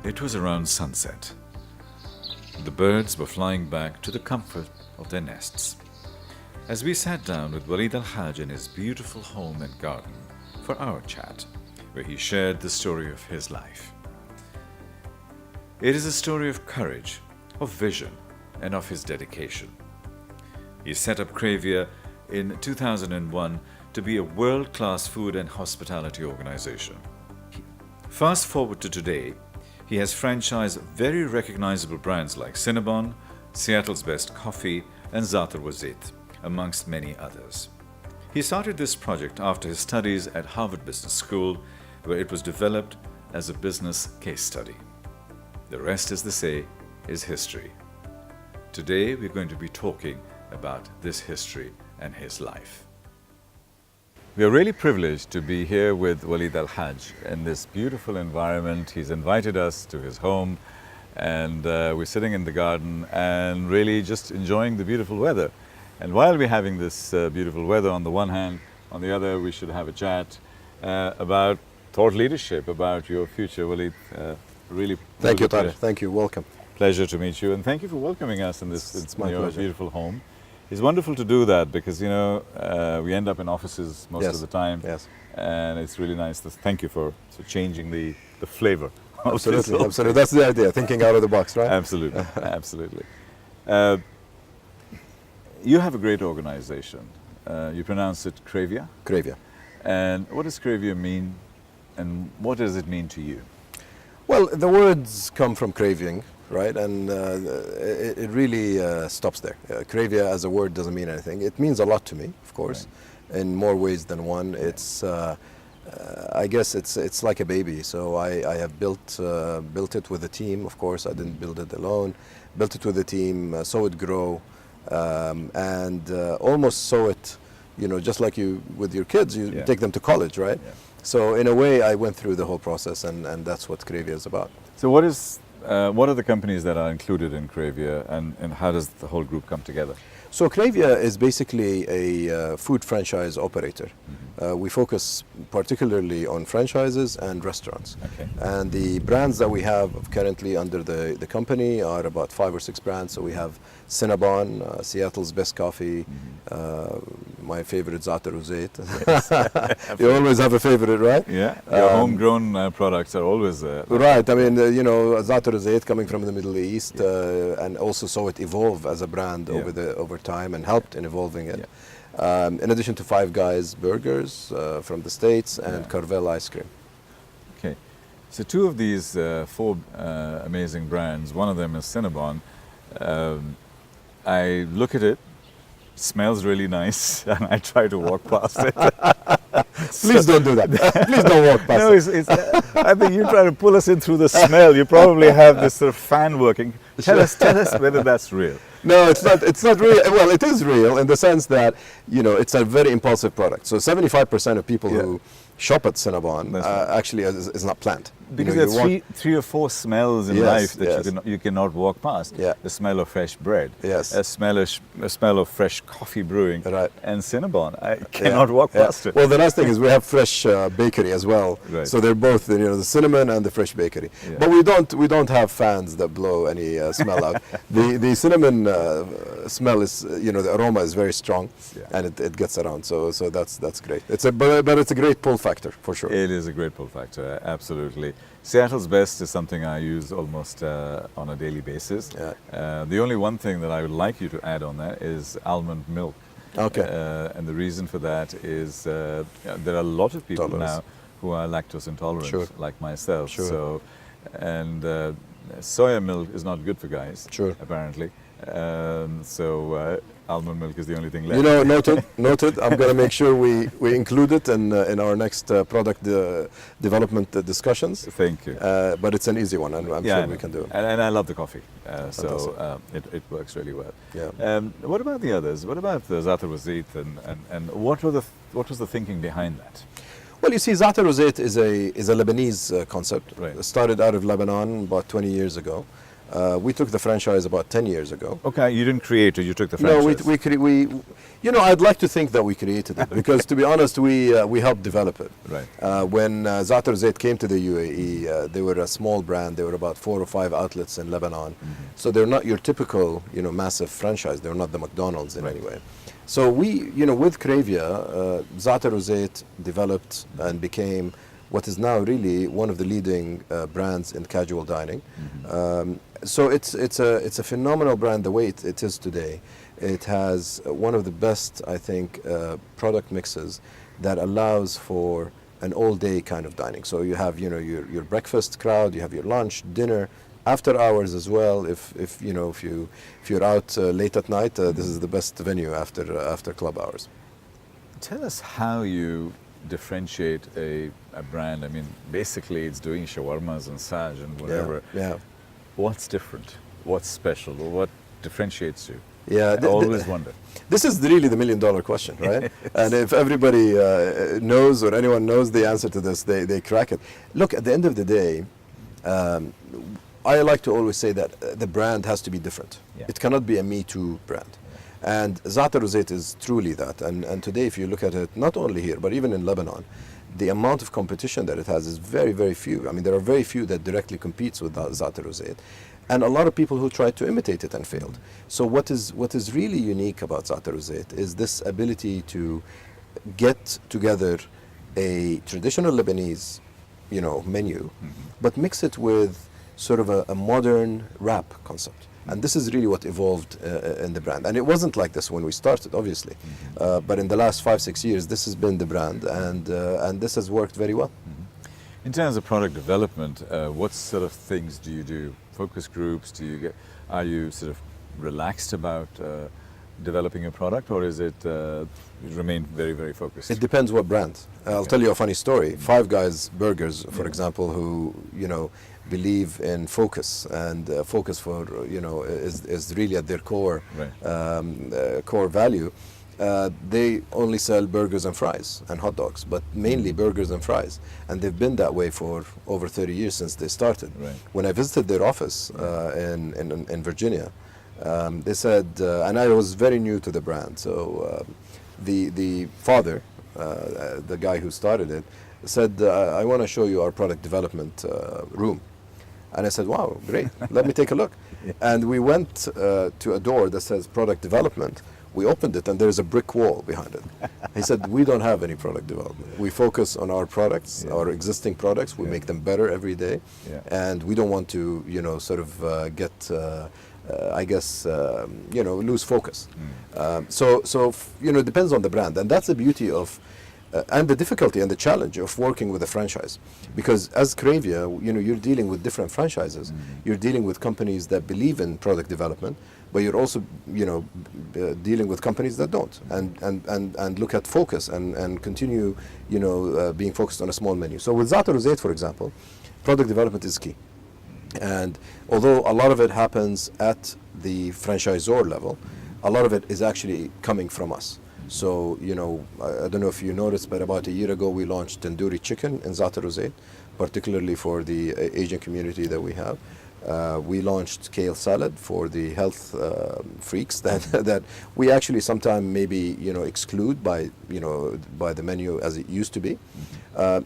It was around sunset. The birds were flying back to the comfort of their nests. As we sat down with Walid Hajj in his beautiful home and garden for our chat, where he shared the story of his life. It is a story of courage, of vision, and of his dedication. He set up Cravia in 2001 to be a world-class food and hospitality organization. Fast forward to today, he has franchised very recognizable brands like Cinnabon, Seattle's Best Coffee, and Zaatar wa Zait, amongst many others. He started this project after his studies at Harvard Business School, where it was developed as a business case study. The rest, as they say, is history. Today, we're going to be talking about this history and his life. We are really privileged to be here with Walid Hajj in this beautiful environment. He's invited us to his home, and we're sitting in the garden and really just enjoying the beautiful weather. And while we're having this beautiful weather on the one hand, on the other we should have a chat about thought leadership, about your future. Walid, really thank you, Tariq. Thank you. Welcome. Pleasure to meet you, and thank you for welcoming us in this it's my your pleasure. Beautiful home. It's wonderful to do that because, you know, we end up in offices most Yes. of the time, Yes. and it's really nice. Thank you for changing the flavor. of this Absolutely, whole absolutely. That's the idea, thinking out of the box, right? Absolutely, absolutely. You have a great organization. You pronounce it Cravia. Cravia. And what does Cravia mean, and what does it mean to you? Well, the words come from craving, right? And it really stops there. Cravia as a word doesn't mean anything. It means a lot to me, of course, in more ways than one. It's, I guess it's like a baby. So I have built it with a team, of course. I didn't build it alone. Built it with a team, saw it grow, and almost saw it, you know, just like you with your kids, you take them to college, right? Yeah. So in a way, I went through the whole process, and that's what Cravia is about. So what are the companies that are included in Cravia, and how does the whole group come together? So Cravia is basically a food franchise operator. We focus particularly on franchises and restaurants. Okay. And the brands that we have currently under the company are about 5 or 6 brands. So we have Cinnabon, Seattle's Best Coffee, my favorite Zaatar wa Zait. You always have a favorite, right? Yeah, your homegrown products are always there. Right, I mean, you know, Zaatar wa Zait coming from the Middle East, and also saw it evolve as a brand over time and helped in evolving it. In addition to Five Guys burgers from the States and Carvel ice cream. Okay, so 2 of these 4 amazing brands, one of them is Cinnabon. I look at it, smells really nice, and I try to walk past it. Please don't do that. Please don't walk past No, it. I think you try to pull us in through the smell. You probably have this sort of fan working. Tell us whether that's real. No, it's not. It's not real. Well, it is real in the sense that, you know, it's a very impulsive product. So 75% of people who shop at Cinnabon actually is not planned. Because you know, there's 3 or 4 smells in life that you cannot walk past. Yeah. The smell of fresh bread. Yes. A smell of fresh coffee brewing. Right. And Cinnabon. I cannot walk past it. Well, the nice thing is we have fresh bakery as well. Right. So they're both, you know, the cinnamon and the fresh bakery. Yeah. But we don't have fans that blow any smell out. The cinnamon smell is, you know, the aroma is very strong, and it gets around. So that's great. But it's a great pull factor for sure. It is a great pull factor, absolutely. Seattle's Best is something I use almost on a daily basis. Yeah. The only one thing that I would like you to add on that is almond milk. Okay. And the reason for that is there are a lot of people now who are lactose intolerant, like myself. Sure. So, and soya milk is not good for guys, apparently. So almond milk is the only thing left. You know, noted. I'm going to make sure we include it in our next product development discussions. Thank you. But it's an easy one, and I'm sure we can do it. And I love the coffee, so it works really well. Yeah. What about the others? What about the Zaatar wa Zait, and what was the thinking behind that? Well, you see, Zaatar wa Zait is a Lebanese concept. Right. It started out of Lebanon about 20 years ago. We took the franchise about 10 years ago. Okay, you didn't create it, you took the franchise. No, we You know, I'd like to think that we created it because, to be honest, we helped develop it. Right. When Zaatar Zayt came to the UAE, they were a small brand. They were about 4 or 5 outlets in Lebanon. So they're not your typical, you know, massive franchise. They're not the McDonald's in any way. So we, you know, with Cravia, Zaatar Zayt developed and became what is now really one of the leading brands in casual dining. So it's a phenomenal brand the way it is today. It has one of the best, I think, product mixes that allows for an all-day kind of dining. So you have, you know, your breakfast crowd, you have your lunch, dinner, after hours as well. If you're out late at night, this is the best venue after club hours. Tell us how you differentiate a brand. I mean, basically, it's doing shawarmas and saj and whatever. Yeah. What's different? What's special? What differentiates you? Yeah, I always wonder. This is really the million-dollar question, right? And if everybody knows or anyone knows the answer to this, they crack it. Look, at the end of the day, I like to always say that the brand has to be different. Yeah. It cannot be a Me Too brand. And Zaatar Zayt is truly that. And today, if you look at it, not only here, but even in Lebanon, the amount of competition that it has is very, very few. I mean, there are very few that directly competes with Zaatar Zayt. And a lot of people who tried to imitate it and failed. So what is really unique about Zaatar Zayt is this ability to get together a traditional Lebanese, you know, menu, but mix it with sort of a modern wrap concept. And this is really what evolved in the brand. And it wasn't like this when we started, obviously. But in the last 5-6 years, this has been the brand, and this has worked very well. In terms of product development, what sort of things do you do? Focus groups? Are you sort of relaxed about developing a product, or is it remain very, very focused? It depends what brand. I'll tell you a funny story. Five Guys Burgers, for example, who, you know, believe in focus, and focus for, you know, is really at their core, core value. They only sell burgers and fries and hot dogs, but mainly burgers and fries. And they've been that way for over 30 years since they started. Right. When I visited their office in Virginia, they said, and I was very new to the brand, so the father, the guy who started it, said, I want to show you our product development room. And I said, wow, great, let me take a look. And we went to a door that says product development. We opened it, and there's a brick wall behind it. He said, we don't have any product development. We focus on our products, our existing products. We make them better every day. And we don't want to, you know, sort of get, I guess, you know, lose focus. So you know, it depends on the brand. And that's the beauty of, and the difficulty and the challenge of working with a franchise. Because as Cravia, you know, you're dealing with different franchises. You're dealing with companies that believe in product development, but you're also, you know, dealing with companies that don't, and look at focus and continue, you know, being focused on a small menu. So with Zaatar Zayt, for example, product development is key. And although a lot of it happens at the franchisor level, a lot of it is actually coming from us. So, you know, I don't know if you noticed, but about a year ago we launched tandoori chicken in Zaatar Zayt, particularly for the Asian community that we have. We launched kale salad for the health freaks that we actually sometimes maybe, you know, exclude by the menu as it used to be.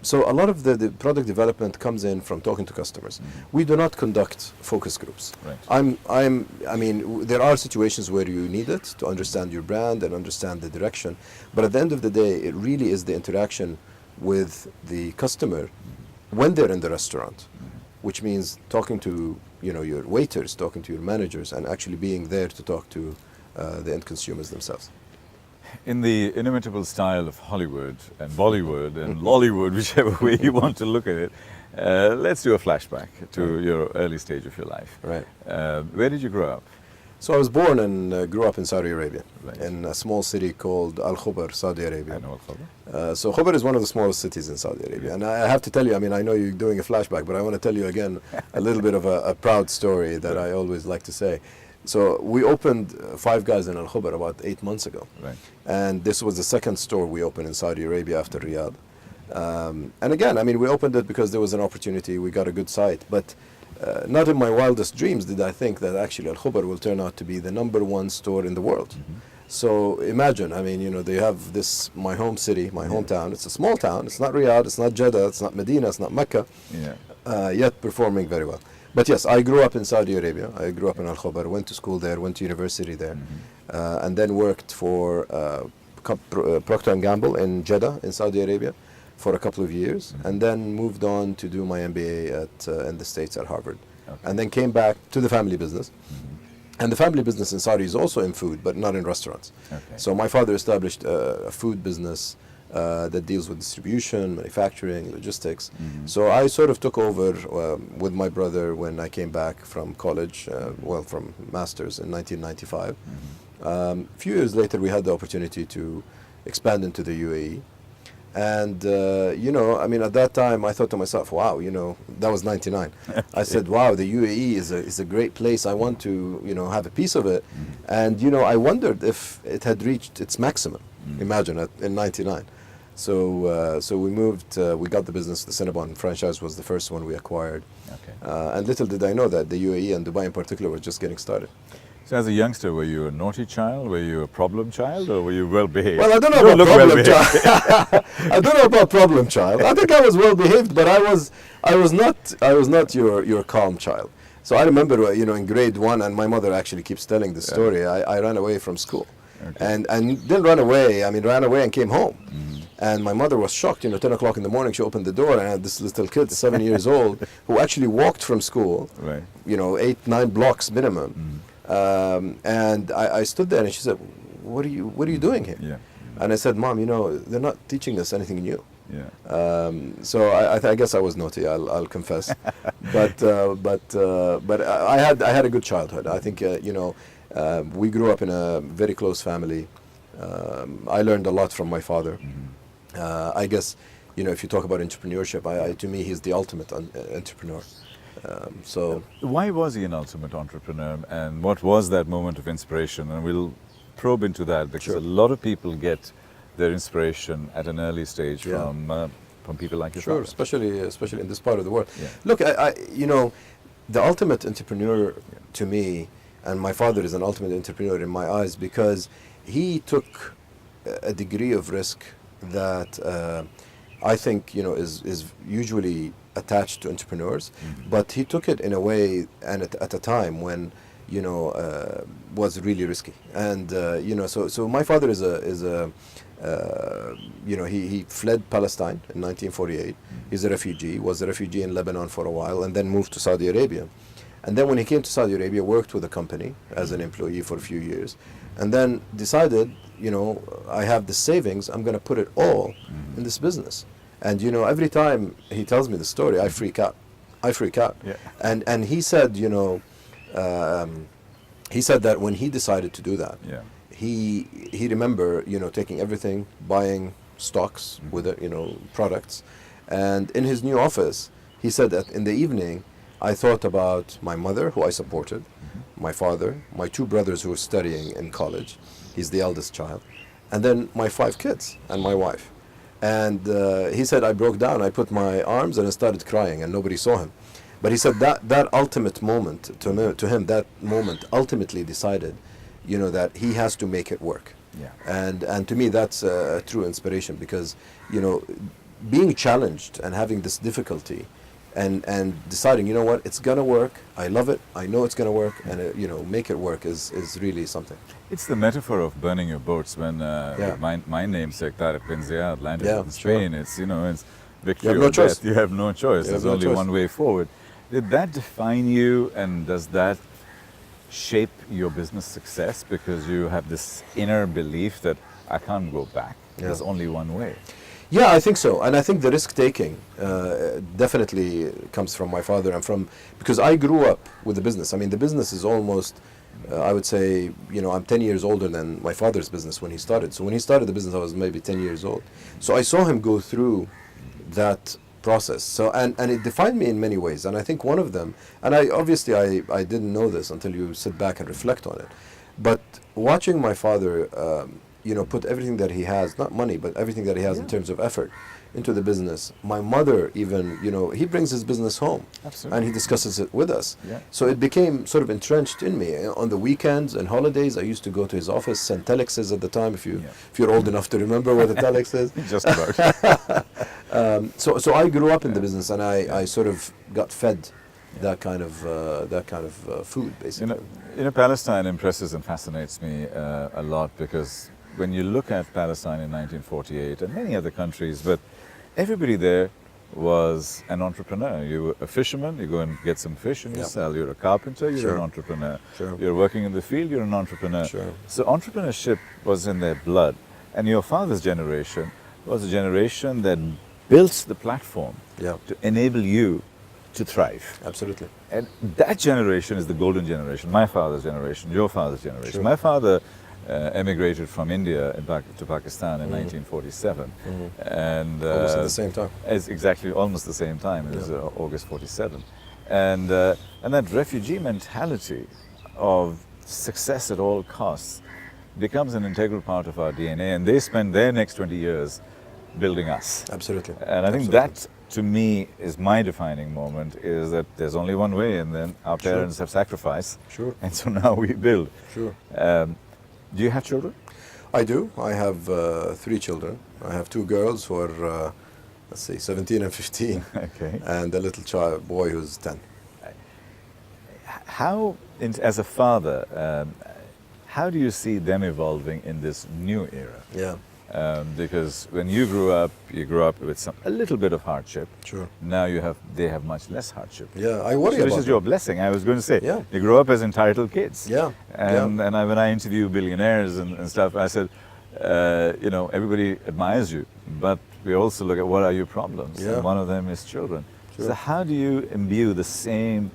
So a lot of the product development comes in from talking to customers. We do not conduct focus groups. Right. I mean, there are situations where you need it to understand your brand and understand the direction, but at the end of the day, it really is the interaction with the customer when they're in the restaurant, which means talking to, you know, your waiters, talking to your managers, and actually being there to talk to the end consumers themselves. In the inimitable style of Hollywood and Bollywood and Lollywood, whichever way you want to look at it, let's do a flashback to your early stage of your life. Right. Where did you grow up? So I was born and grew up in Saudi Arabia, Right. in a small city called Al Khobar, Saudi Arabia. I know Al-Khobar. So Khobar is one of the smallest cities in Saudi Arabia. And I have to tell you, I mean, I know you're doing a flashback, but I want to tell you again a little bit of a proud story that I always like to say. So we opened Five Guys in Al Khobar about 8 months ago. Right. And this was the second store we opened in Saudi Arabia after Riyadh. And again, I mean, we opened it because there was an opportunity, we got a good site. But not in my wildest dreams did I think that actually Al Khobar will turn out to be the #1 store in the world. So imagine, I mean, you know, they have this, my home city, my hometown. It's a small town. It's not Riyadh, it's not Jeddah, it's not Medina, it's not Mecca, yet performing very well. But yes, I grew up in Saudi Arabia. I grew up in Al Khobar, went to school there, went to university there, and then worked for Procter & Gamble in Jeddah in Saudi Arabia for a couple of years, and then moved on to do my MBA in the States at Harvard. And then came back to the family business. And the family business in Saudi is also in food, but not in restaurants. So my father established a food business that deals with distribution, manufacturing, logistics. So I sort of took over with my brother when I came back from college, from master's in 1995. A few years later, we had the opportunity to expand into the UAE. And, you know, I mean, at that time, I thought to myself, wow, you know, that was 99. I said, wow, the UAE is a great place. I want to, you know, have a piece of it. And, you know, I wondered if it had reached its maximum, imagine, in 99. So we moved, we got the business. The Cinnabon franchise was the first one we acquired. And little did I know that the UAE and Dubai in particular was just getting started. So as a youngster, were you a naughty child? Were you a problem child? Or were you well behaved? Well, I don't know about problem child. I don't know about problem child. I think I was well behaved, but I was not your calm child. So I remember, you know, in grade 1, and my mother actually keeps telling this story. I ran away from school, and didn't run away. I mean, ran away and came home. And my mother was shocked. You know, 10 o'clock in the morning, she opened the door, and I had this little kid, 7 years old, who actually walked from school. You know, 8-9 blocks minimum. And I stood there, and she said, what are you doing here? And I said, Mom, you know, they're not teaching us anything new. So I guess I was naughty, I'll confess. but I had a good childhood. I think, you know, we grew up in a very close family. I learned a lot from my father. I guess, you know, if you talk about entrepreneurship, to me, he's the ultimate entrepreneur. So why was he an ultimate entrepreneur, and what was that moment of inspiration? And we'll probe into that, because a lot of people get their inspiration at an early stage from people like yourself. Especially in this part of the world. Look, I you know, the ultimate entrepreneur to me, and my father is an ultimate entrepreneur in my eyes, because he took a degree of risk that I think, you know, is usually attached to entrepreneurs, but he took it in a way and at a time when, you know, was really risky. And you know, so my father is a you know, he fled Palestine in 1948. He's a refugee, was a refugee in Lebanon for a while, and then moved to Saudi Arabia. And then when he came to Saudi Arabia, worked with a company as an employee for a few years, and then decided, you know, I have the savings, I'm going to put it all in this business. And, you know, every time he tells me the story, I freak out. And he said, you know, he said that when he decided to do that, he remember, you know, taking everything, buying stocks with it, you know, products. And in his new office, he said that in the evening, I thought about my mother, who I supported, my father, my 2 brothers who were studying in college. He's the eldest child. And then my 5 kids and my wife. And he said, I broke down. I put my arms and I started crying, and nobody saw him. But he said that ultimate moment, to him, that moment ultimately decided, you know, that he has to make it work. And to me, that's a true inspiration, because, you know, being challenged and having this difficulty and deciding, you know what, it's going to work. I love it. I know it's going to work. And, you know, make it work is really something. It's the metaphor of burning your boats. When my namesake, Tariq bin Ziyad, landed in Spain, it's, you know, it's victory or death. You have no choice. There's only one way forward. Did that define you, and does that shape your business success, because you have this inner belief that I can't go back? There's only one way. Yeah, I think so. And I think the risk-taking definitely comes from my father, and because I grew up with the business. I mean, the business is almost, I would say, you know, I'm 10 years older than my father's business when he started. So when he started the business, I was maybe 10 years old. So I saw him go through that process. So and it defined me in many ways. And I think one of them, and I didn't know this until you sit back and reflect on it, but watching my father, you know, put everything that he has, not money, but everything that he has in terms of effort, into the business. My mother even, he brings his business home. Absolutely. And he discusses it with us. Yeah. So it became sort of entrenched in me. On the weekends and holidays, I used to go to his office, send telexes at the time, if you're old enough to remember what a telex is. Just about. So I grew up in the business, and I sort of got fed that kind of food, basically. Palestine impresses and fascinates me a lot, because when you look at Palestine in 1948 and many other countries, but everybody there was an entrepreneur. You were a fisherman, you go and get some fish and you sell. You're a carpenter, you're an entrepreneur. Sure. You're working in the field, you're an entrepreneur. Sure. So entrepreneurship was in their blood. And your father's generation was a generation that built the platform to enable you to thrive. Absolutely. And that generation is the golden generation. My father's generation, your father's generation. Sure. My father emigrated from India to Pakistan in 1947. And almost at the same time. It's exactly almost the same time. It was August 47. And that refugee mentality of success at all costs becomes an integral part of our DNA, and they spend their next 20 years building us. Absolutely. And I think that, to me, is my defining moment, is that there's only one way, and then our parents have sacrificed. Sure. And so now we build. Sure. Do you have children? I do. I have 3 children. I have 2 girls who are, 17 and 15. Okay. And a little boy who's 10. How, as a father, how do you see them evolving in this new era? Yeah. Because when you grew up with a little bit of hardship. Sure. Now they have much less hardship. Yeah, I worry about This is your blessing. I was going to say, Yeah. you grow up as entitled kids. Yeah. And when I interview billionaires and stuff, I said, everybody admires you, but we also look at what are your problems. Yeah. And one of them is children. Sure. So how do you imbue the same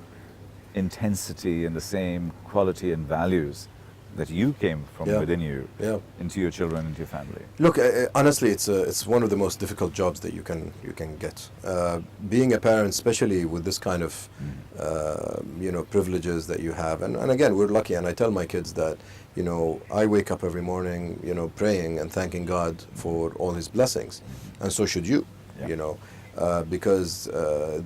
intensity and the same quality and values that you came from within you into your children, into your family? Look, honestly, it's one of the most difficult jobs that you can get. Being a parent, especially with this kind of privileges that you have, and again, we're lucky. And I tell my kids that I wake up every morning, praying and thanking God for all His blessings, and so should you. Because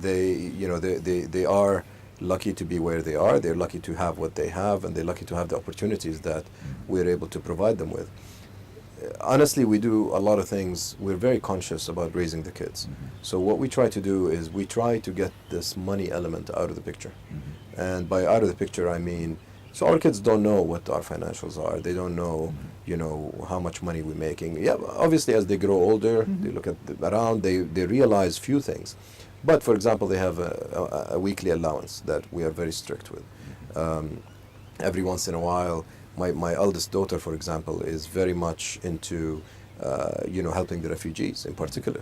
they are lucky to be where they are, they're lucky to have what they have, and they're lucky to have the opportunities that we're able to provide them with. Honestly, we do a lot of things, we're very conscious about raising the kids. So what we try to do is we try to get this money element out of the picture. And by out of the picture, I mean, so our kids don't know what our financials are, they don't know, how much money we're making. Yeah, obviously as they grow older, they look around, they realize few things. But for example, they have a weekly allowance that we are very strict with. Every once in a while, my eldest daughter, for example, is very much into helping the refugees in particular.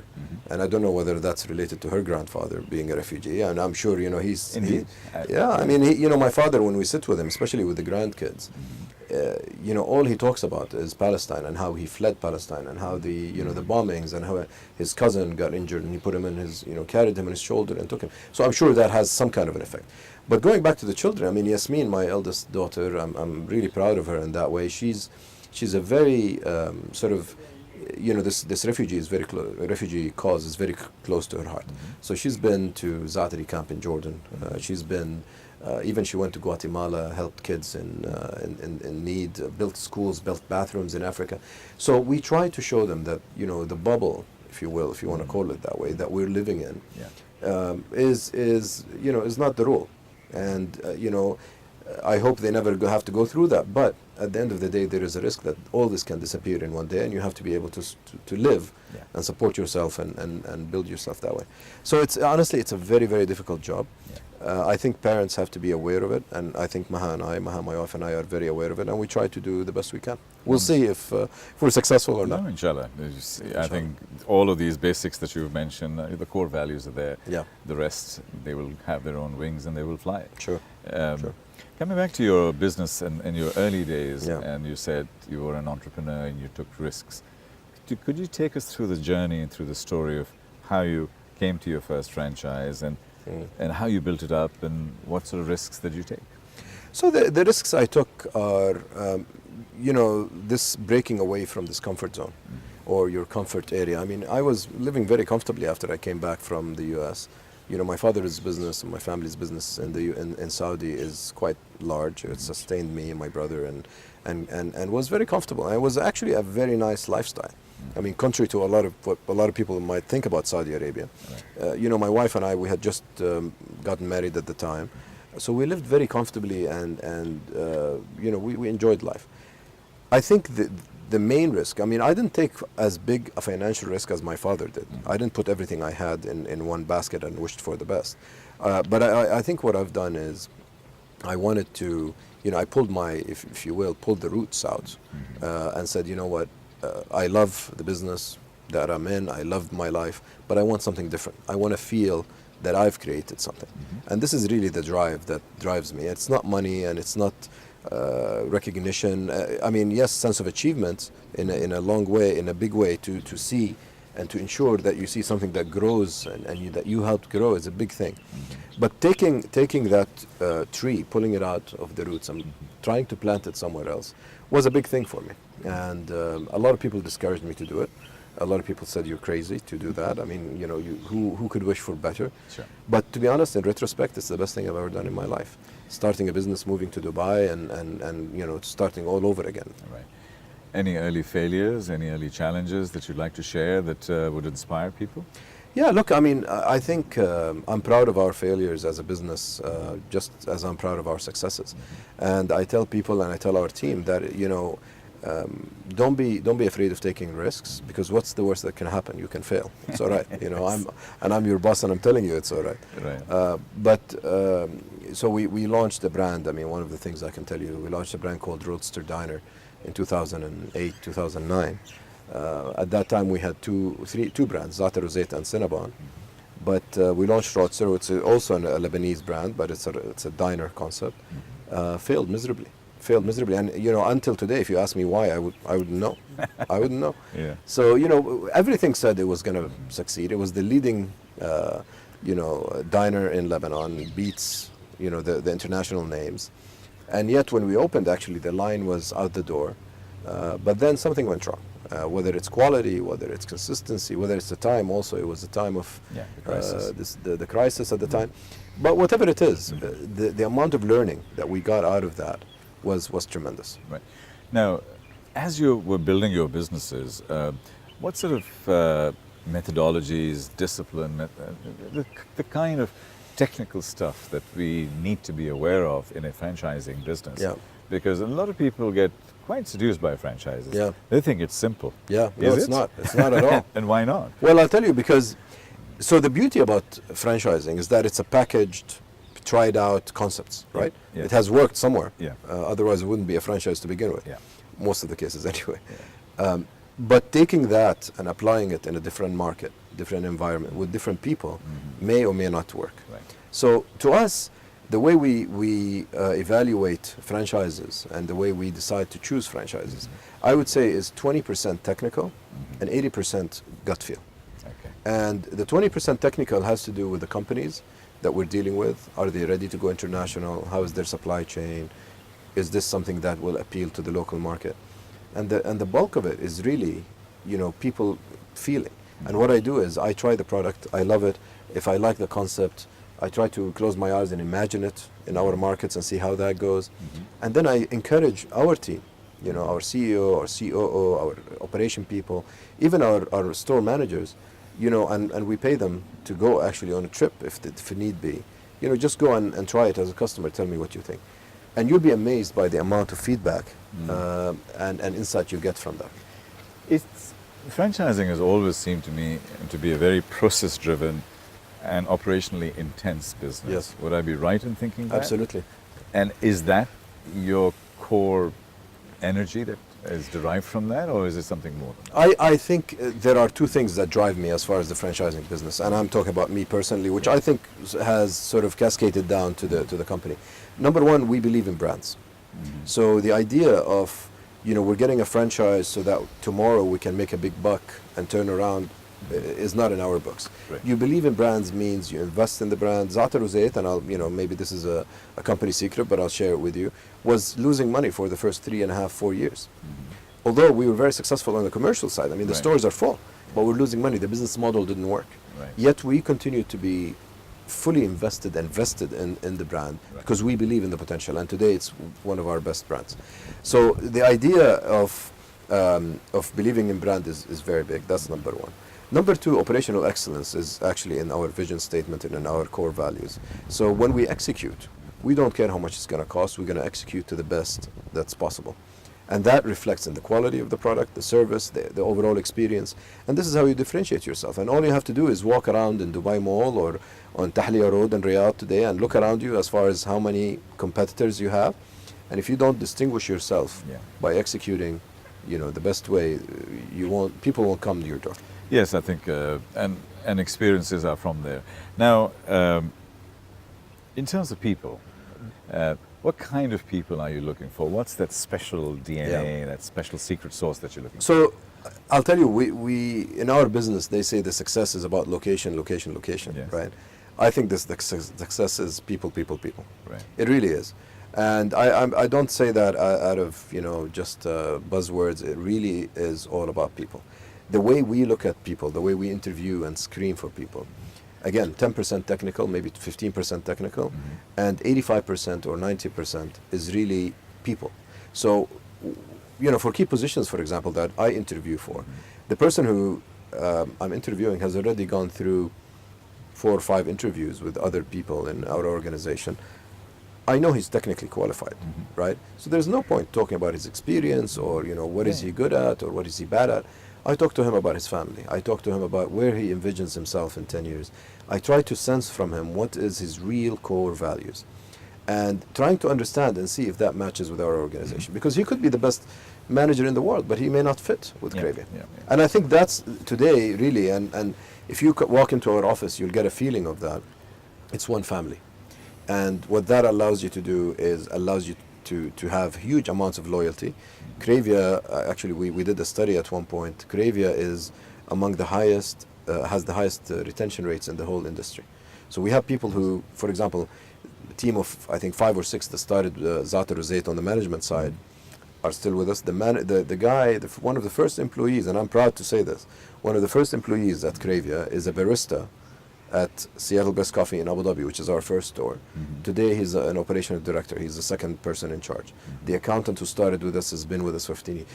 And I don't know whether that's related to her grandfather being a refugee. And I'm sure he's Indeed. my father, when we sit with him, especially with the grandkids, all he talks about is Palestine and how he fled Palestine and how the bombings and how his cousin got injured and he put him in his carried him on his shoulder and took him. So I'm sure that has some kind of an effect. But going back to the children, I mean, Yasmin, my eldest daughter, I'm really proud of her in that way. She's a very sort of this refugee cause is very close to her heart. So she's been to Zaatari camp in Jordan. She's been even she went to Guatemala, helped kids in need, built schools, built bathrooms in Africa. So we try to show them that the bubble, if you will, if you want to call it that way, that we're living in, is not the rule. And I hope they never have to go through that. But at the end of the day, there is a risk that all this can disappear in one day, and you have to be able to live and support yourself and build yourself that way. So it's honestly, it's a very, very difficult job. I think parents have to be aware of it, and I think Maha, my wife and I, are very aware of it, and we try to do the best we can. We'll see if we're successful or not. No, inshallah. I think all of these basics that you've mentioned, the core values are there. Yeah. The rest, they will have their own wings and they will fly. Sure. Sure. Coming back to your business and in your early days, Yeah. and you said you were an entrepreneur and you took risks. Could you take us through the journey and through the story of how you came to your first franchise and how you built it up and what sort of risks did you take? So the risks I took are, this breaking away from this comfort zone, or your comfort area. I mean, I was living very comfortably after I came back from the US. You know, my father's business and my family's business in Saudi is quite large. It sustained me and my brother and was very comfortable. And it was actually a very nice lifestyle. I mean, contrary to a lot of what a lot of people might think about Saudi Arabia. Right. You know, my wife and I, we had just gotten married at the time. So we lived very comfortably and you know, we enjoyed life. I think the main risk, I mean, I didn't take as big a financial risk as my father did. I didn't put everything I had in one basket and wished for the best. But I think what I've done is I wanted to, you know, I pulled my, if you will, pulled the roots out and said, you know what, I love the business that I'm in, I love my life, but I want something different. I want to feel that I've created something. And this is really the drive that drives me. It's not money and it's not recognition. I mean, yes, sense of achievement in a long way, in a big way, to see and to ensure that you see something that grows and that you helped grow is a big thing. But taking that tree, pulling it out of the roots and trying to plant it somewhere else was a big thing for me. And a lot of people discouraged me to do it. A lot of people said you're crazy to do that. I mean, you know, who could wish for better? Sure. But to be honest, in retrospect, it's the best thing I've ever done in my life. Starting a business, moving to Dubai, and you know, starting all over again. All right. Any early failures, any early challenges that you'd like to share that would inspire people? Yeah, look, I mean, I think I'm proud of our failures as a business, just as I'm proud of our successes. And I tell people and I tell our team that, you know, don't be afraid of taking risks, because what's the worst that can happen? You can fail. It's all right. You know, I'm your boss and I'm telling you it's all right. Right. So we launched a brand. I mean, one of the things I can tell you, we launched a brand called Roadster Diner in 2008, 2009. At that time we had two brands, Za'atar Uzayt and Cinnabon. But we launched Roadster, it's also a Lebanese brand, but it's a diner concept. Failed miserably. And you know, until today, if you ask me why, I wouldn't know. I wouldn't know. Yeah. So you know, everything said it was going to succeed. It was the leading, you know, diner in Lebanon, beats, you know, the international names. And yet when we opened, actually the line was out the door. But then something went wrong. Whether it's quality, whether it's consistency, whether it's the time. Also, it was the time of the crisis at the time. But whatever it is, the amount of learning that we got out of that was tremendous. Right. Now, as you were building your businesses, what sort of methodologies, discipline, the kind of technical stuff that we need to be aware of in a franchising business? Yeah. Because a lot of people get quite seduced by franchises. Yeah. They think it's simple. Yeah. No, it's not. It's not at all. And why not? Well, I'll tell you, because so the beauty about franchising is that it's a packaged, tried out concepts, right? Yeah. It has worked somewhere. Yeah. Otherwise it wouldn't be a franchise to begin with. Yeah. Most of the cases anyway. Yeah. But taking that and applying it in a different market, different environment, with different people, may or may not work. Right. So to us, the way we evaluate franchises and the way we decide to choose franchises, I would say is 20% technical and 80% gut feel. Okay. And the 20% technical has to do with the companies that we're dealing with. Are they ready to go international? How is their supply chain? Is this something that will appeal to the local market? And the bulk of it is really, you know, people feeling. And what I do is I try the product, I love it. If I like the concept, I try to close my eyes and imagine it in our markets and see how that goes. And then I encourage our team, you know, our CEO, our COO, our operation people, even our store managers, you know, and we pay them to go actually on a trip if need be. You know, just go and try it as a customer, tell me what you think. And you'll be amazed by the amount of feedback and insight you get from that. Franchising has always seemed to me to be a very process-driven and operationally intense business. Yes. Would I be right in thinking that? Absolutely. And is that your core energy that is derived from that, or is it something more than that? I think there are two things that drive me as far as the franchising business, and I'm talking about me personally, which I think has sort of cascaded down to the company. Number one, we believe in brands. So the idea of, you know, we're getting a franchise so that tomorrow we can make a big buck and turn around is not in our books. Right. You believe in brands means you invest in the brand. Za'atar Uzayt, and I'll, you know, maybe this is a company secret, but I'll share it with you, was losing money for the first 3.5, 4 years. although we were very successful on the commercial side, I mean, the Right. stores are full, but we're losing money. The business model didn't work. Right. Yet we continue to be fully invested and vested in the brand Right. because we believe in the potential. And today it's one of our best brands. So the idea of believing in brand is very big. That's number one. Number two, operational excellence is actually in our vision statement and in our core values. So when we execute, we don't care how much it's going to cost. We're going to execute to the best that's possible. And that reflects in the quality of the product, the service, the overall experience. And this is how you differentiate yourself. And all you have to do is walk around in Dubai Mall or on Tahliya Road in Riyadh today and look around you as far as how many competitors you have. And if you don't distinguish yourself Yeah. by executing, the best way, people won't come to your door. Yes, I think, and experiences are from there. Now, in terms of people, what kind of people are you looking for? What's that special DNA, that special secret sauce that you're looking for? So I'll tell you, we in our business, they say the success is about location, location, location, Yes. right? I think the success is people, people, people. Right. It really is. And I don't say that out of, just buzzwords. It really is all about people. The way we look at people, the way we interview and screen for people, again, 10% technical, maybe 15% technical, and 85% or 90% is really people. So, for key positions, for example, that I interview for, the person who I'm interviewing has already gone through 4 or 5 interviews with other people in our organization. I know he's technically qualified, right? So there's no point talking about his experience or, what is he good at or what is he bad at. I talk to him about his family. I talk to him about where he envisions himself in 10 years. I try to sense from him what is his real core values and trying to understand and see if that matches with our organization. Because he could be the best manager in the world, but he may not fit with Cravian. Yeah. And I think that's today really, and if you walk into our office, you'll get a feeling of that. It's one family. And what that allows you to do is allows you to have huge amounts of loyalty. Cravia, actually we did a study at one point. Cravia is among the highest, has the highest retention rates in the whole industry. So we have people who, for example, a team of I think 5 or 6 that started Zata Rosate on the management side are still with us. The guy, one of the first employees, and I'm proud to say this, one of the first employees at Cravia is a barista at Seattle Best Coffee in Abu Dhabi, which is our first store. Today he's an operational director. He's the second person in charge. The accountant who started with us has been with us 15 years,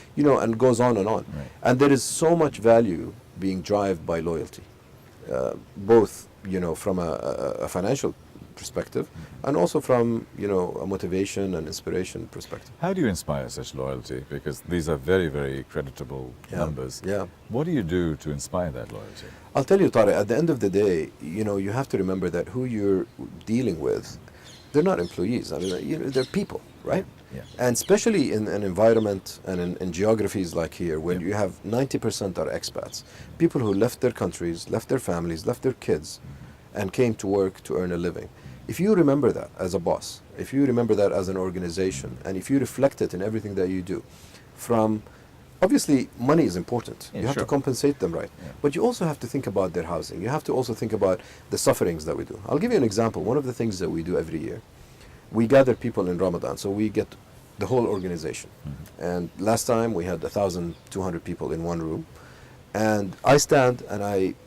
and goes on and on. Right. And there is so much value being driven by loyalty, both, from a financial perspective and also from, a motivation and inspiration perspective. How do you inspire such loyalty? Because these are very, very creditable numbers. Yeah. What do you do to inspire that loyalty? I'll tell you, Tariq, at the end of the day, you have to remember that who you're dealing with, they're not employees. I mean, they're people, right? Yeah. And especially in an environment and in geographies like here, when you have 90% are expats, people who left their countries, left their families, left their kids, and came to work to earn a living. If you remember that as a boss, if you remember that as an organization, and if you reflect it in everything that you do, from obviously money is important. Yeah, you have sure. to compensate them right. Yeah. But you also have to think about their housing. You have to also think about the sufferings that we do. I'll give you an example. One of the things that we do every year, we gather people in Ramadan. So we get the whole organization. And last time we had 1,200 people in one room. And I stand and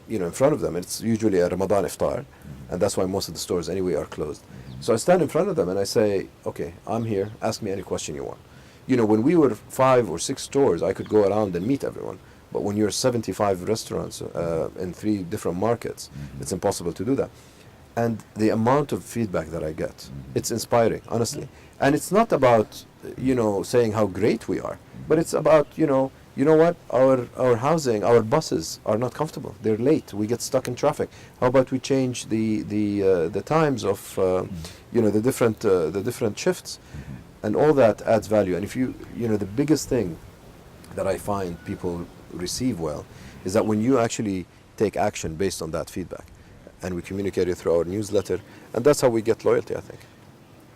in front of them. It's usually a Ramadan iftar. And that's why most of the stores anyway are closed. So I stand in front of them and I say, okay, I'm here. Ask me any question you want. When we were 5 or 6 stores, I could go around and meet everyone. But when you're 75 restaurants in 3 different markets, it's impossible to do that. And the amount of feedback that I get, it's inspiring, honestly. And it's not about, saying how great we are, but it's about, what? Our housing, our buses are not comfortable. They're late. We get stuck in traffic. How about we change the times of, the different shifts? And all that adds value. And if the biggest thing that I find people receive well is that when you actually take action based on that feedback, and we communicate it through our newsletter, and that's how we get loyalty, I think.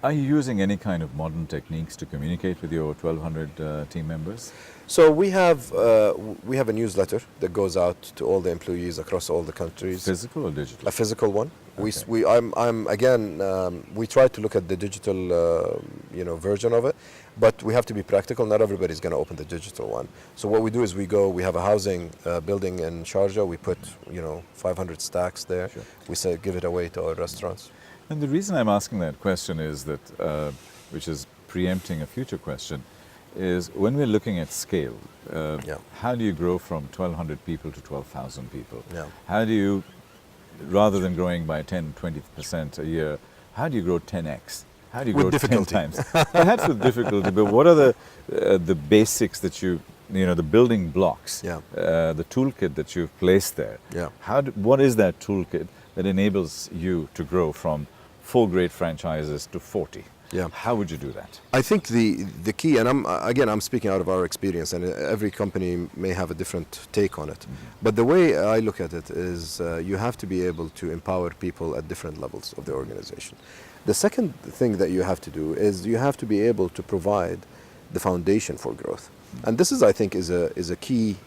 Are you using any kind of modern techniques to communicate with your 1,200 team members? So we have a newsletter that goes out to all the employees across all the countries. Physical or digital? A physical one. Okay. I'm again. We try to look at the digital, version of it, but we have to be practical. Not everybody's going to open the digital one. So what we do is we have a housing building in Sharjah. We put 500 stacks there. Sure. We say give it away to our restaurants. And the reason I'm asking that question is that, which is preempting a future question, is when we're looking at scale, how do you grow from 1,200 people to 12,000 people? Yeah. How do you, rather than growing by 10, 20% a year, how do you grow 10x? How do you grow 10 times? Perhaps with difficulty, but what are the basics that the building blocks, the toolkit that you've placed there? Yeah. What is that toolkit that enables you to grow from 4 great franchises to 40? Yeah. How would you do that? I think the key, and I'm speaking out of our experience, and every company may have a different take on it. Mm-hmm. But the way I look at it is you have to be able to empower people at different levels of the organization. The second thing that you have to do is you have to be able to provide the foundation for growth. And this is, I think, is a key,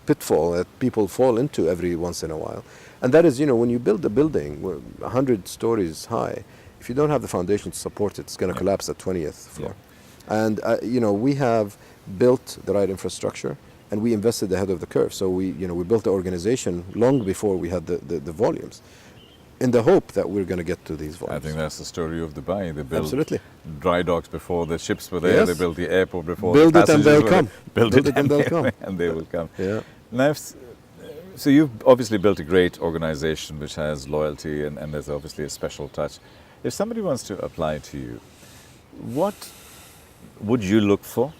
pitfall that people fall into every once in a while. And that is, when you build a building 100 stories high, if you don't have the foundation to support it, it's going to collapse at 20th floor. Yeah. And, we have built the right infrastructure and we invested ahead of the curve. So we built the organization long before we had the volumes, in the hope that we're going to get to these volumes. I think that's the story of Dubai. They built Absolutely. dry docks before the ships were there. Yes. They built the airport before build the it and passengers they'll come. Build it and they'll come. And they will come. Yeah. Now, so you've obviously built a great organization which has loyalty and there's obviously a special touch. If somebody wants to apply to you, what would you look for?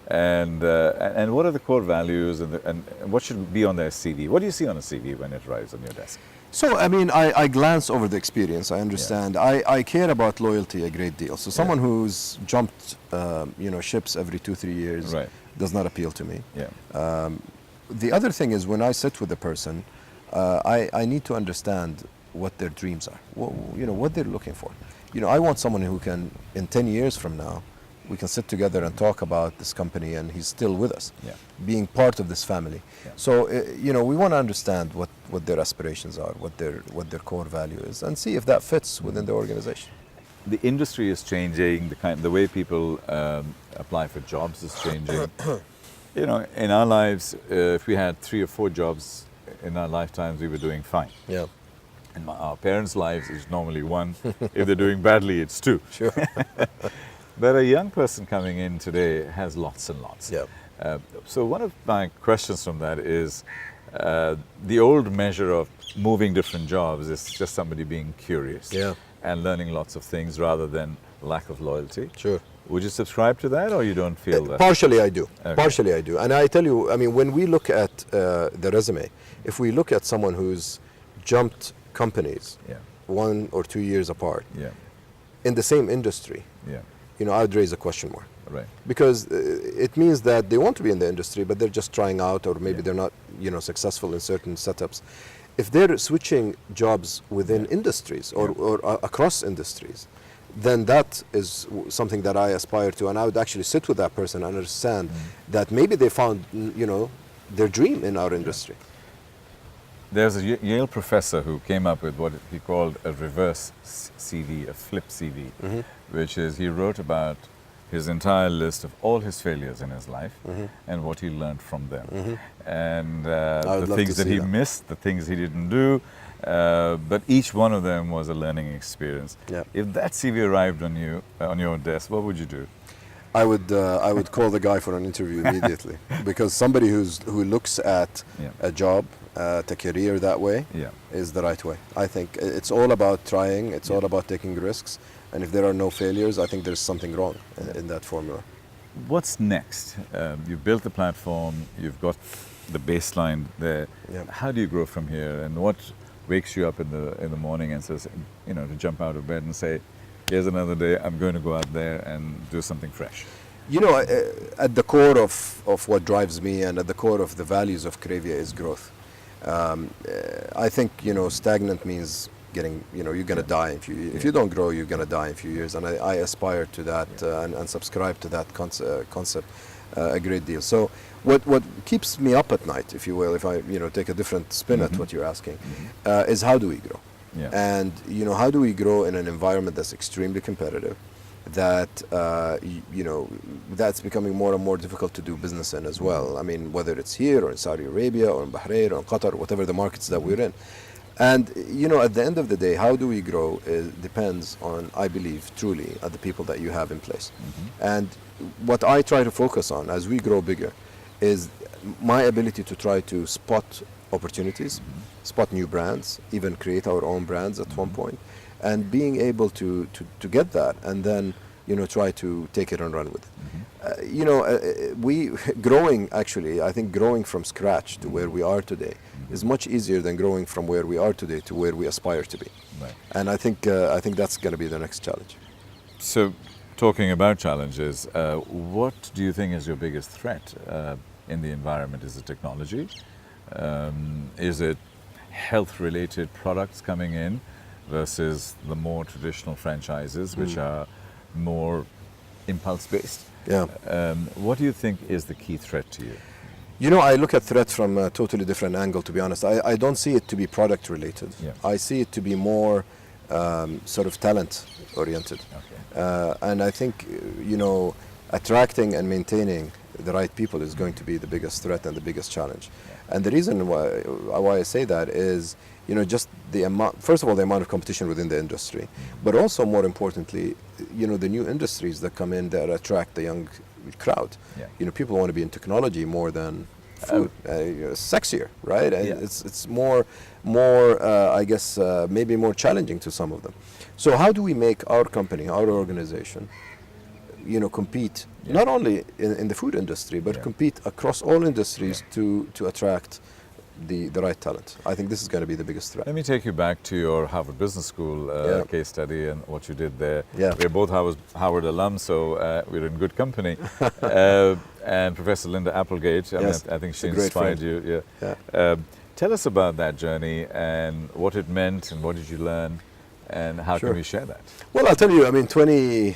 And what are the core values and what should be on their CV? What do you see on a CV when it arrives on your desk? So, I glance over the experience. I understand. Yeah. I care about loyalty a great deal. So someone who's jumped, ships every 2-3 years does not appeal to me. Yeah. The other thing is when I sit with a person, I need to understand what their dreams are, what they're looking for. I want someone who can, in 10 years from now, we can sit together and talk about this company and he's still with us, being part of this family. Yeah. So, we want to understand what their aspirations are, what their core value is, and see if that fits within the organization. The industry is changing, the way people apply for jobs is changing. In our lives, if we had 3 or 4 jobs in our lifetimes, we were doing fine. Yeah. In our parents' lives, it's normally 1. If they're doing badly, it's 2. Sure. But a young person coming in today has lots and lots. Yeah. So one of my questions from that is, the old measure of moving different jobs is just somebody being curious and learning lots of things rather than lack of loyalty. Sure. Would you subscribe to that, or you don't feel that? Partially I do. Okay. Partially I do. And I tell you, when we look at the resume, if we look at someone who's jumped companies 1 or 2 years apart in the same industry, I would raise a question mark. Right. Because it means that they want to be in the industry, but they're just trying out, or maybe they're not, successful in certain setups. If they're switching jobs within industries or across industries, then that is something that I aspire to, and I would actually sit with that person and understand that maybe they found, their dream in our industry. There's a Yale professor who came up with what he called a reverse CV, a flip CV, which is he wrote about his entire list of all his failures in his life and what he learned from them. And the things that he missed, the things he didn't do, but each one of them was a learning experience. Yeah. If that CV arrived on you, on your desk, what would you do? I would call the guy for an interview immediately, because somebody who looks at a job, a career that way, is the right way. I think it's all about trying. It's all about taking risks. And if there are no failures, I think there's something wrong in that formula. What's next? You've built the platform. You've got the baseline there. Yeah. How do you grow from here? And what wakes you up in the morning and says, to jump out of bed and say, here's another day, I'm going to go out there and do something fresh? At the core of what drives me and at the core of the values of Qreivia is growth. I think, stagnant means getting, you're going to die in few years. If you don't grow, you're going to die in a few years. And I aspire to that and subscribe to that concept a great deal. So what keeps me up at night, if you will, if I take a different spin at what you're asking, is how do we grow? Yeah. And how do we grow in an environment that's extremely competitive, that that's becoming more and more difficult to do business in as well. I mean, whether it's here or in Saudi Arabia or in Bahrain or in Qatar, whatever the markets that we're in. And at the end of the day, how do we grow depends on, I believe, truly, at the people that you have in place. And what I try to focus on as we grow bigger is my ability to try to spot opportunities, spot new brands, even create our own brands at one point, and being able to get that and then try to take it and run with it. We growing, actually, I think growing from scratch to where we are today is much easier than growing from where we are today to where we aspire to be. Right. And I think that's going to be the next challenge. So, talking about challenges, what do you think is your biggest threat in the environment? Is it technology? Is it health-related products coming in versus the more traditional franchises, which are more impulse-based? Yeah. What do you think is the key threat to you? I look at threats from a totally different angle, to be honest. I don't see it to be product-related. Yeah. I see it to be more sort of talent-oriented. Okay. And I think, attracting and maintaining the right people is going to be the biggest threat and the biggest challenge. Yeah. And the reason why I say that is, just the amount, first of all, the amount of competition within the industry, but also more importantly, the new industries that come in that attract the young crowd. Yeah. People want to be in technology more than food, sexier, right? And it's more, I guess, maybe more challenging to some of them. So how do we make our company, our organization, compete not only in the food industry, but compete across all industries to attract the right talent? I think this is going to be the biggest threat. Let me take you back to your Harvard Business School case study and what you did there. Yeah. We're both Howard alums, so we're in good company. And Professor Linda Applegate, I think she inspired you. Yeah. Tell us about that journey and what it meant and what did you learn and how can we share that? Well, I'll tell you,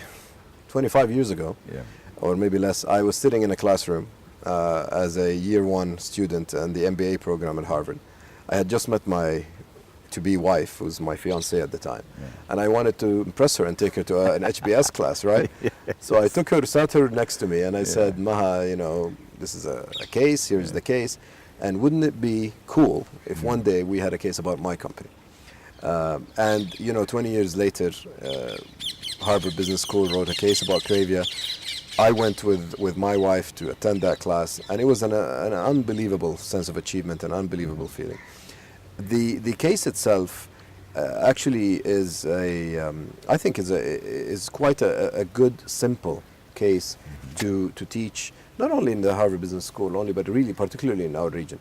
25 years ago, or maybe less, I was sitting in a classroom as a year one student in the MBA program at Harvard. I had just met my to-be wife, who was my fiancée at the time, and I wanted to impress her and take her to an HBS class, right? So I took her, sat her next to me, and I said, Maha, this is a case, here's the case, and wouldn't it be cool if one day we had a case about my company? And 20 years later, Harvard Business School wrote a case about Cravia. I went with my wife to attend that class, and it was an unbelievable sense of achievement, an unbelievable feeling. The case itself actually is I think is quite a good, simple case to teach, not only in the Harvard Business School only, but really particularly in our region.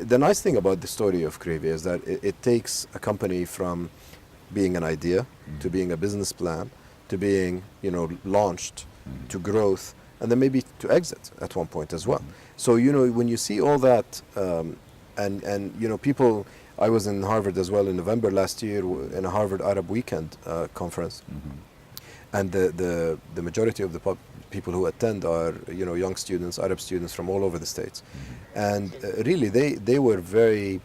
The nice thing about the story of Cravia is that it takes a company from being an idea to being a business plan to being launched to growth and then maybe to exit at one point as well. So when you see all that and people, I was in Harvard as well in November last year in a Harvard Arab Weekend conference, and the majority of the people who attend are young students, Arab students from all over the States, and really they were very,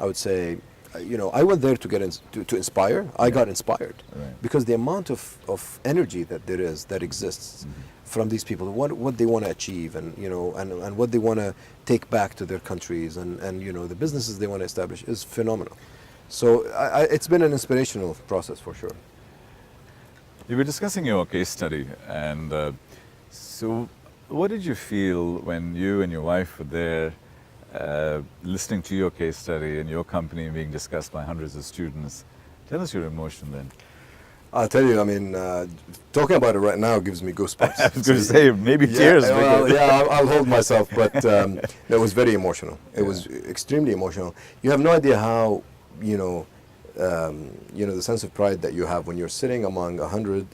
I would say, I went there to get to inspire. I got inspired because the amount of energy that exists from these people, what they want to achieve, and and what they want to take back to their countries, and the businesses they want to establish is phenomenal. So it's been an inspirational process for sure. You were discussing your case study, and so what did you feel when you and your wife were there listening to your case study and your company being discussed by hundreds of students? Tell us your emotion then. I'll tell you, talking about it right now gives me goosebumps. I was going to say, maybe tears. Well, I'll hold myself, but it was very emotional. It was extremely emotional. You have no idea how, the sense of pride that you have when you're sitting among 100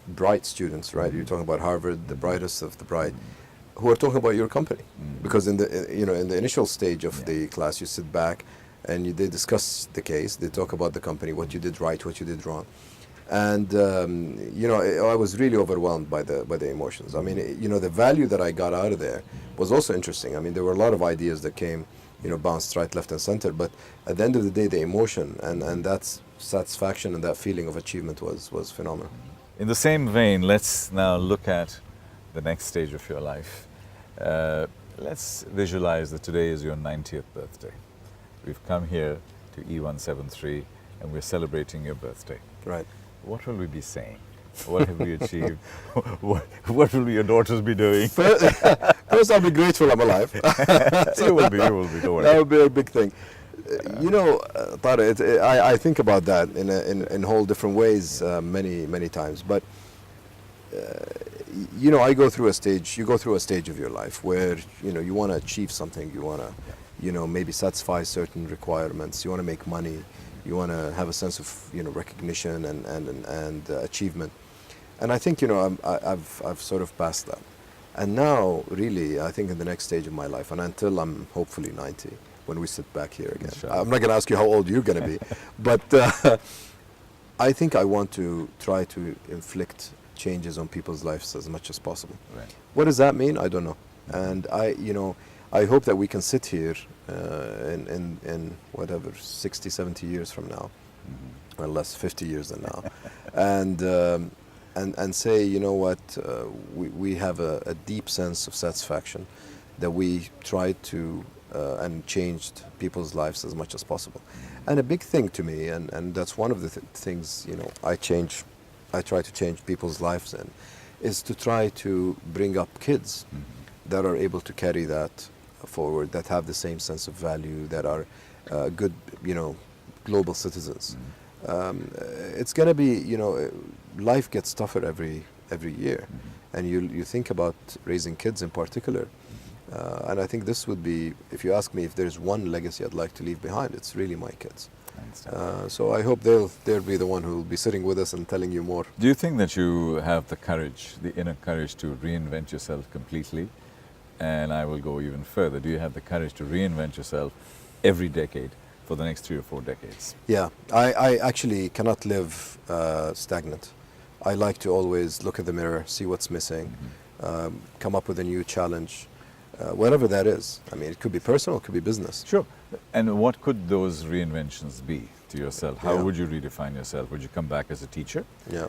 bright students, right? You're talking about Harvard, the brightest of the bright, who are talking about your company. Because in the initial stage of the class, you sit back and they discuss the case. They talk about the company, what you did right, what you did wrong. And I was really overwhelmed by the emotions. I mean, the value that I got out of there was also interesting. I mean, there were a lot of ideas that came, bounced right, left, and center. But at the end of the day, the emotion and that satisfaction and that feeling of achievement was phenomenal. In the same vein, let's now look at the next stage of your life. Let's visualize that today is your 90th birthday. We've come here to E173 and we're celebrating your birthday. Right. What will we be saying? What have we achieved? what will your daughters be doing? First, I'll be grateful I'm alive. You will be, don't worry. That would be a big thing. Tariq, I think about that in whole different ways many times. But I go through a stage. You go through a stage of your life where you want to achieve something. You want to maybe satisfy certain requirements. You want to make money. You want to have a sense of recognition and achievement. And I think I've sort of passed that. And now, really, I think in the next stage of my life, and until I'm hopefully 90. When we sit back here again. Sure. I'm not going to ask you how old you're going to be, but I think I want to try to inflict changes on people's lives as much as possible. Right. What does that mean? I don't know. And I hope that we can sit here in whatever 60, 70 years from now, or less 50 years than now, and say, we have a deep sense of satisfaction that we tried to and changed people's lives as much as possible. And a big thing to me, and that's one of the things I try to change people's lives in, is to try to bring up kids that are able to carry that forward, that have the same sense of value, that are good, global citizens. It's going to be, life gets tougher every year, and you think about raising kids in particular. And I think this would be, if you ask me if there's one legacy I'd like to leave behind, it's really my kids. So I hope they'll be the one who will be sitting with us and telling you more. Do you think that you have the courage, the inner courage to reinvent yourself completely? And I will go even further. Do you have the courage to reinvent yourself every decade for the next 3 or 4 decades? Yeah, I actually cannot live stagnant. I like to always look at the mirror, see what's missing, come up with a new challenge. Whatever that is. I mean, it could be personal, it could be business. Sure. And what could those reinventions be to yourself? How Yeah. would you redefine yourself? Would you come back as a teacher? Yeah.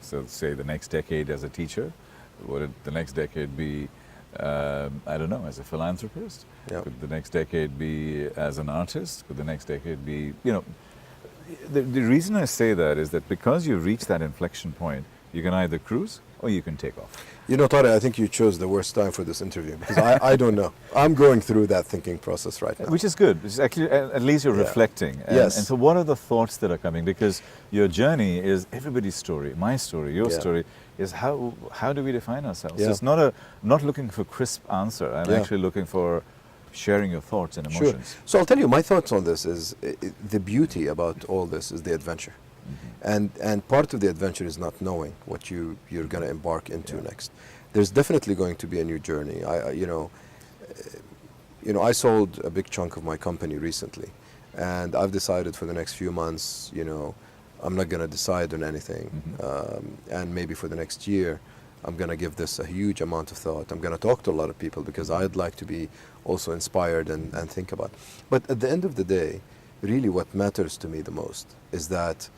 So say the next decade as a teacher? Would the next decade be, I don't know, as a philanthropist? Yeah. Could the next decade be as an artist? Could the next decade be, the reason I say that is that because you reach that inflection point, you can either cruise or you can take off. Tariq, I think you chose the worst time for this interview because I don't know. I'm going through that thinking process right now. Which is good. It's actually, at least you're reflecting. And, Yes. and so what are the thoughts that are coming? Because your journey is everybody's story, my story, your story, is how do we define ourselves? Yeah. It's not looking for crisp answer. I'm actually looking for sharing your thoughts and emotions. Sure. So I'll tell you, my thoughts on this is the beauty about all this is the adventure. And part of the adventure is not knowing what you're going to embark into next. There's definitely going to be a new journey. I sold a big chunk of my company recently, and I've decided for the next few months, I'm not going to decide on anything, and maybe for the next year, I'm going to give this a huge amount of thought. I'm going to talk to a lot of people because I'd like to be also inspired and think about. But at the end of the day, really what matters to me the most is that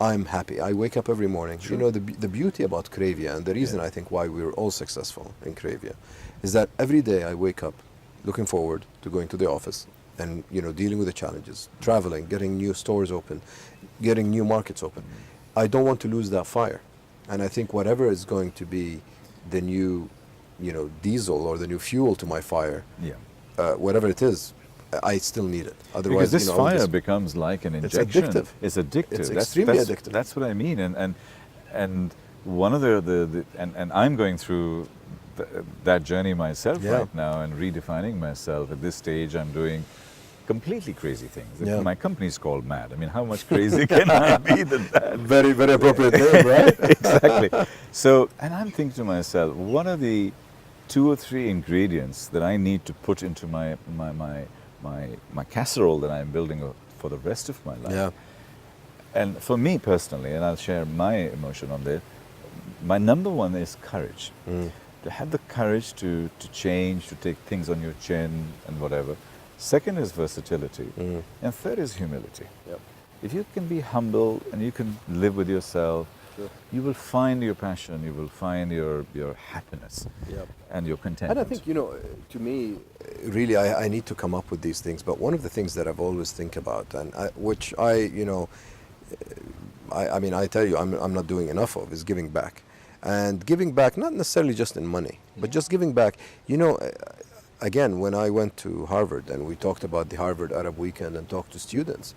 I'm happy. I wake up every morning. Sure. The beauty about Cravia, and the reason I think why we're all successful in Cravia, is that every day I wake up looking forward to going to the office and dealing with the challenges, traveling, getting new stores open, getting new markets open. I don't want to lose that fire. And I think whatever is going to be the new, diesel or the new fuel to my fire, whatever it is, I still need it. Otherwise, because this fire becomes like an injection. It's addictive. It's addictive. It's extremely addictive. That's what I mean. And one of and I'm going through that journey myself right now and redefining myself. At this stage, I'm doing completely crazy things. Yeah. My company's called Mad. I mean, how much crazy can I be than that? Very, very appropriate name, right? Exactly. So, and I'm thinking to myself, what are the 2 or 3 ingredients that I need to put into my my casserole that I'm building for the rest of my life. Yeah. And for me personally, and I'll share my emotion on this, my number one is courage. To have the courage to change, to take things on your chin and whatever. Second is versatility. And third is humility. Yep. If you can be humble and you can live with yourself, Sure. you will find your passion, you will find your happiness Yep. and your contentment. And I think, to me, really, I need to come up with these things. But one of the things that I've always think about, and I tell you, I'm not doing enough of, is giving back. And giving back, not necessarily just in money, but just giving back. Again, when I went to Harvard and we talked about the Harvard Arab Weekend and talked to students,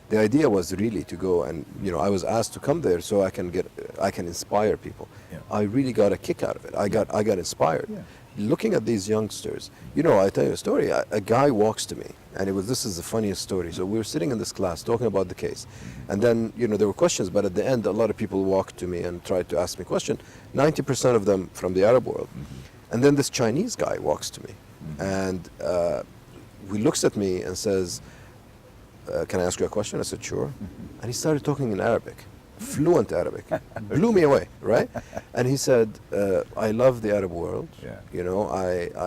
the idea was really to go and, I was asked to come there so I can inspire people. Yeah. I really got a kick out of it. I got inspired. Yeah. Looking at these youngsters, I tell you a story. A guy walks to me, and this is the funniest story. So we were sitting in this class talking about the case, and then there were questions, but at the end, a lot of people walked to me and tried to ask me a question. 90% of them from the Arab world, and then this Chinese guy walks to me, and he looks at me and says, "Can I ask you a question?" I said, "Sure," and he started talking in Arabic. Fluent Arabic, blew me away, right? And he said, "I love the Arab world. Yeah.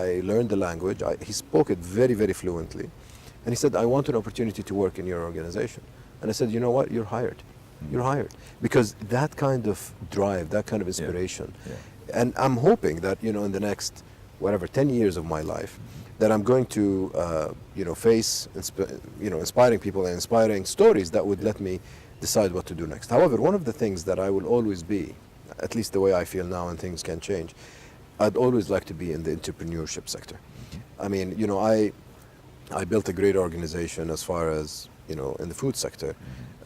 I learned the language." He spoke it very, very fluently, and he said, "I want an opportunity to work in your organization." And I said, "You know what? You're hired. You're hired because that kind of drive, that kind of inspiration, and I'm hoping that in the next 10 years of my life, that I'm going to face inspiring people and inspiring stories that would let me decide what to do next. However, one of the things that I will always be, at least the way I feel now, and things can change, I'd always like to be in the entrepreneurship sector. I mean, I built a great organization as far as, in the food sector.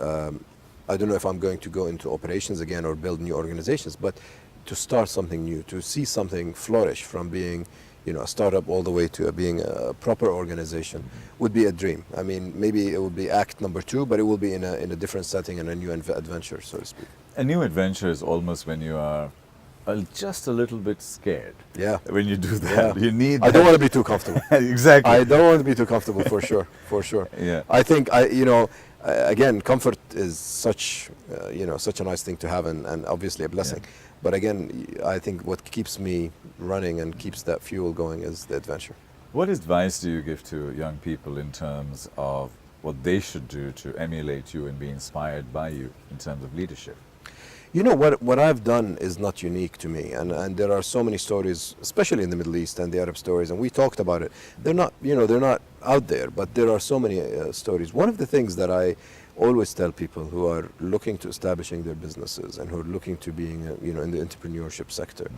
I don't know if I'm going to go into operations again or build new organizations, but to start something new, to see something flourish from being a startup all the way to being a proper organization would be a dream. I mean, maybe it would be act number 2, but it will be in a different setting and a new adventure, so to speak. A new adventure is almost when you are just a little bit scared. Yeah. When you do that, Yeah. you need. I don't want to be too comfortable. Exactly. I don't want to be too comfortable, for sure, for sure. Yeah. I think again, comfort is such a nice thing to have, and obviously a blessing. Yeah. But again, I think what keeps me running and keeps that fuel going is the adventure. What advice do you give to young people in terms of what they should do to emulate you and be inspired by you in terms of leadership? What I've done is not unique to me, and there are so many stories, especially in the Middle East and the Arab stories, and we talked about it. They're not out there, but there are so many stories. One of the things that I always tell people who are looking to establishing their businesses and who are looking to being in the entrepreneurship sector,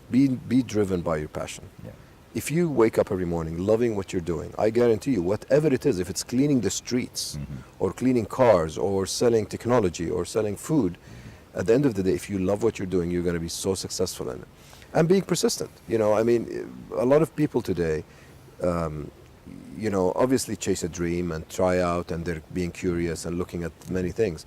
be driven by your passion. Yeah. If you wake up every morning loving what you're doing, I guarantee you, whatever it is, if it's cleaning the streets or cleaning cars or selling technology or selling food, at the end of the day, if you love what you're doing, you're going to be so successful in it. And being persistent. I mean, a lot of people today, obviously chase a dream and try out, and they're being curious and looking at many things.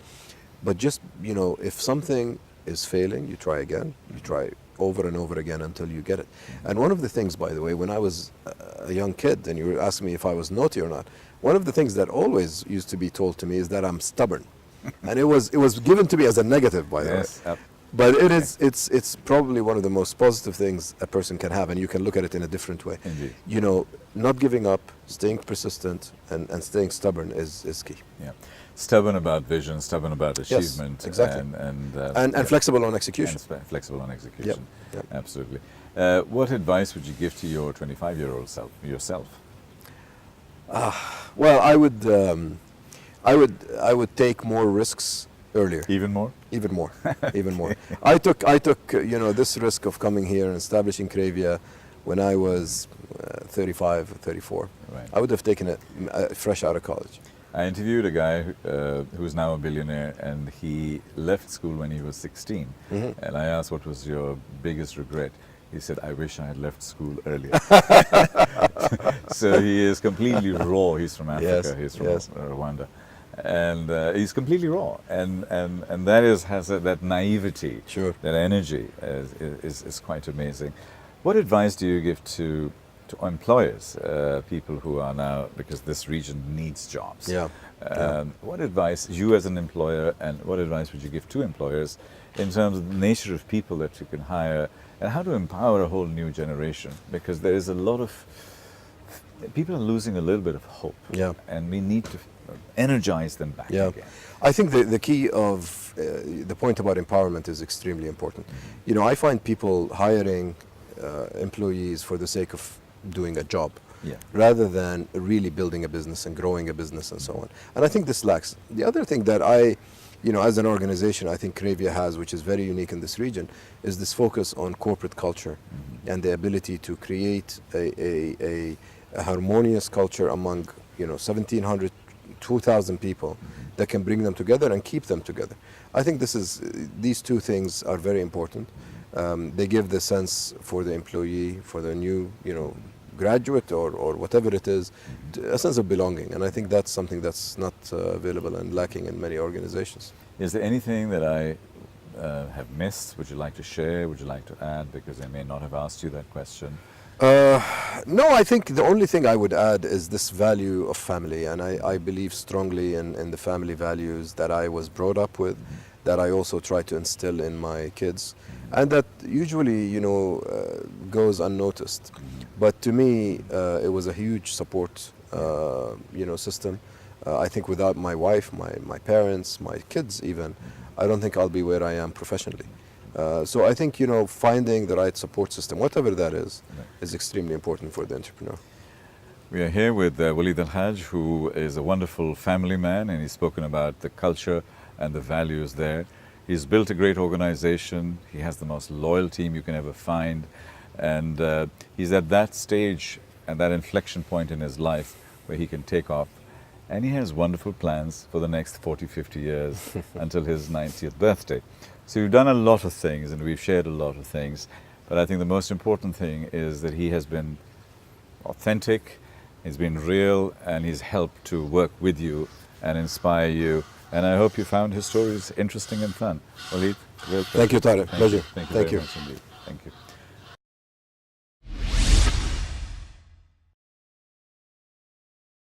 But just, if something is failing, you try again, you try over and over again until you get it. And one of the things, by the way, when I was a young kid and you were asking me if I was naughty or not, one of the things that always used to be told to me is that I'm stubborn. And it was given to me as a negative, by the way. Yep. But it's probably one of the most positive things a person can have, and you can look at it in a different way. Indeed. Not giving up, staying persistent, and staying stubborn is key. Yeah. Stubborn about vision, stubborn about achievement. Yes, exactly. And flexible on execution. And flexible on execution. Yep. Absolutely. What advice would you give to your 25-year-old self, yourself? Well, I would take more risks earlier. Even more? Even more. Even more. I took this risk of coming here and establishing Cravia when I was 35 or 34. Right. I would have taken it fresh out of college. I interviewed a guy who's now a billionaire, and he left school when he was 16. And I asked, what was your biggest regret? He said, I wish I had left school earlier. So he is completely raw. He's from Africa. He's from Rwanda. And he's completely raw. And that has that naivety, Sure. that energy is quite amazing. What advice do you give to to employers, people who are now, because this region needs jobs. Yeah. What advice, you as an employer, and what advice would you give to employers in terms of the nature of people that you can hire and how to empower a whole new generation? Because there is a lot of, people are losing a little bit of hope. Yeah. And we need to energize them back Yeah. again. I think the key of the point about empowerment is extremely important. You know, I find people hiring employees for the sake of doing a job, Yeah. rather than really building a business and growing a business and so on. And I think this lacks. The other thing that you know, as an organization, I think Cravia has, which is very unique in this region, is this focus on corporate culture and the ability to create a harmonious culture among, you know, 1,700, 2,000 people that can bring them together and keep them together. I think these two things are very important. They give the sense for the employee, for the new, you know, graduate or whatever it is, a sense of belonging. And I think that's something that's not available and lacking in many organizations. Is there anything that I have missed? Would you like to share? Would you like to add? Because I may not have asked you that question. No, I think the only thing I would add is this value of family, and I believe strongly in the family values that I was brought up with, that I also try to instill in my kids, and that usually, you know, goes unnoticed. But to me, it was a huge support, you know, system. I think without my wife, my parents, my kids even, I don't think I'll be where I am professionally. So I think, you know, finding the right support system, whatever that is extremely important for the entrepreneur. We are here with Walid Hajj, who is a wonderful family man, and he's spoken about the culture and the values there. He's built a great organization. He has the most loyal team you can ever find. And he's at that stage and that inflection point in his life where he can take off. And he has wonderful plans for the next 40, 50 years until his 90th birthday. So we've done a lot of things and we've shared a lot of things. But I think the most important thing is that he has been authentic, he's been real, and he's helped to work with you and inspire you. And I hope you found his stories interesting and fun. Walid, real pleasure. Thank you, Tariq. Pleasure. Thank you Thank very you. much indeed. Thank you.